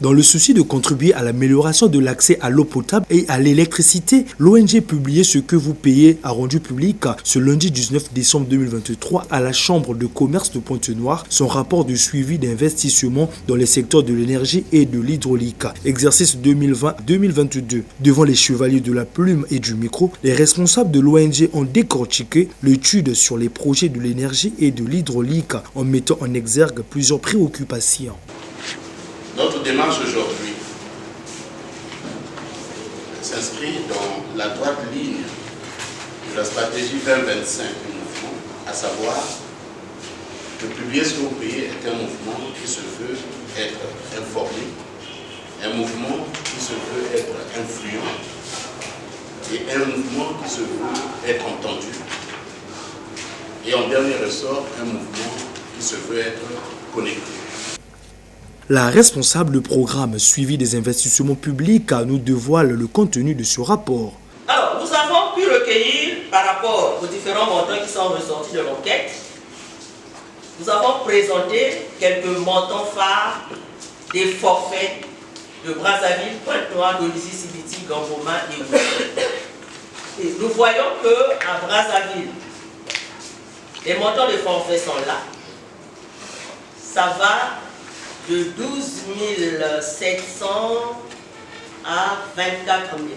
Dans le souci de contribuer à l'amélioration de l'accès à l'eau potable et à l'électricité, l'ONG publié Ce que vous payez a rendu public ce lundi 19 décembre 2023 à la Chambre de commerce de Pointe-Noire son rapport de suivi d'investissement dans les secteurs de l'énergie et de l'hydraulique. Exercice 2020-2022. Devant les chevaliers de la plume et du micro, les responsables de l'ONG ont décortiqué l'étude sur les projets de l'énergie et de l'hydraulique en mettant en exergue plusieurs préoccupations. Notre démarche aujourd'hui s'inscrit dans la droite ligne de la stratégie 2025 du mouvement, à savoir que publier ce que vous payez est un mouvement qui se veut être informé, un mouvement qui se veut être influent et un mouvement qui se veut être entendu. Et en dernier ressort, un mouvement qui se veut être connecté. La responsable du programme suivi des investissements publics nous dévoile le contenu de ce rapport. Alors, nous avons pu recueillir, par rapport aux différents montants qui sont ressortis de l'enquête, nous avons présenté quelques montants phares des forfaits de Brazzaville, Pointe-Noire, Dolisie, Sibiti, Gamboma et autres. Et nous voyons qu'à Brazzaville, les montants de forfaits sont là. Ça va de 12 700 à 24 000.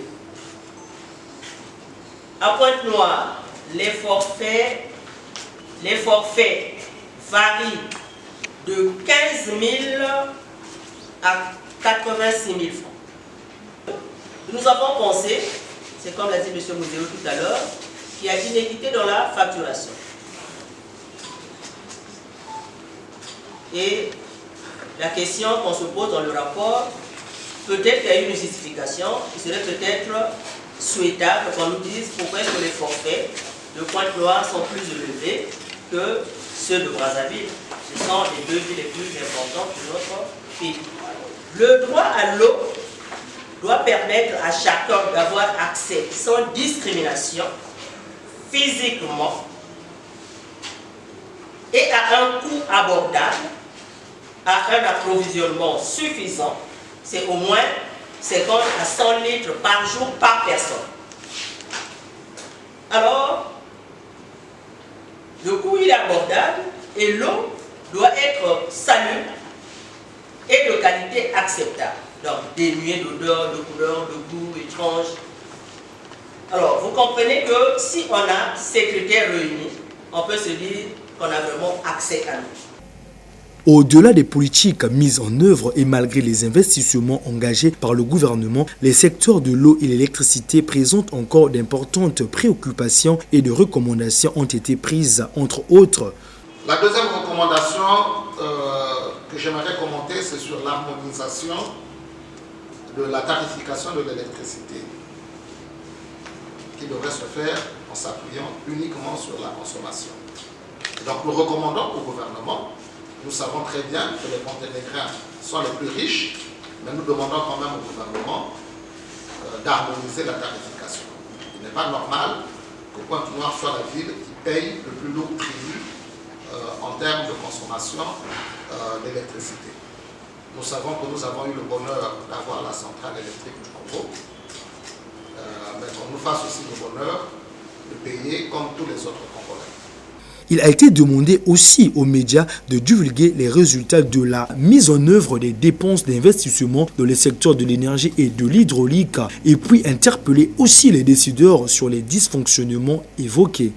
À Pointe-Noire, les forfaits varient de 15 000 à 86 000 francs. Nous avons pensé, c'est comme l'a dit M. Mouzéo tout à l'heure, qu'il y a une inéquité dans la facturation. Et la question qu'on se pose dans le rapport, peut-être qu'il y a une justification, il serait peut-être souhaitable qu'on nous dise pourquoi est-ce que les forfaits de Pointe-Noire sont plus élevés que ceux de Brazzaville. Ce sont les deux villes les plus importantes de notre pays. Le droit à l'eau doit permettre à chacun d'avoir accès sans discrimination, physiquement, et à un coût abordable, à un approvisionnement suffisant, c'est au moins 50 à 100 litres par jour par personne. Alors, le coût il est abordable et l'eau doit être salubre et de qualité acceptable. Donc, dénuée d'odeur, de couleur, de goût étrange. Alors, vous comprenez que si on a ces critères réunis, on peut se dire qu'on a vraiment accès à l'eau. Au-delà des politiques mises en œuvre et malgré les investissements engagés par le gouvernement, les secteurs de l'eau et l'électricité présentent encore d'importantes préoccupations et de recommandations ont été prises, entre autres. La deuxième recommandation que j'aimerais commenter, c'est sur l'harmonisation de la tarification de l'électricité, qui devrait se faire en s'appuyant uniquement sur la consommation. Donc nous recommandons au gouvernement. Nous savons très bien que les Monténégrins sont les plus riches, mais nous demandons quand même au gouvernement d'harmoniser la tarification. Il n'est pas normal que Pointe-Noire soit la ville qui paye le plus lourd tribut en termes de consommation d'électricité. Nous savons que nous avons eu le bonheur d'avoir la centrale électrique du Congo, mais qu'on nous fasse aussi le bonheur de payer comme tous les autres Congolais. Il a été demandé aussi aux médias de divulguer les résultats de la mise en œuvre des dépenses d'investissement dans les secteurs de l'énergie et de l'hydraulique et puis interpeller aussi les décideurs sur les dysfonctionnements évoqués.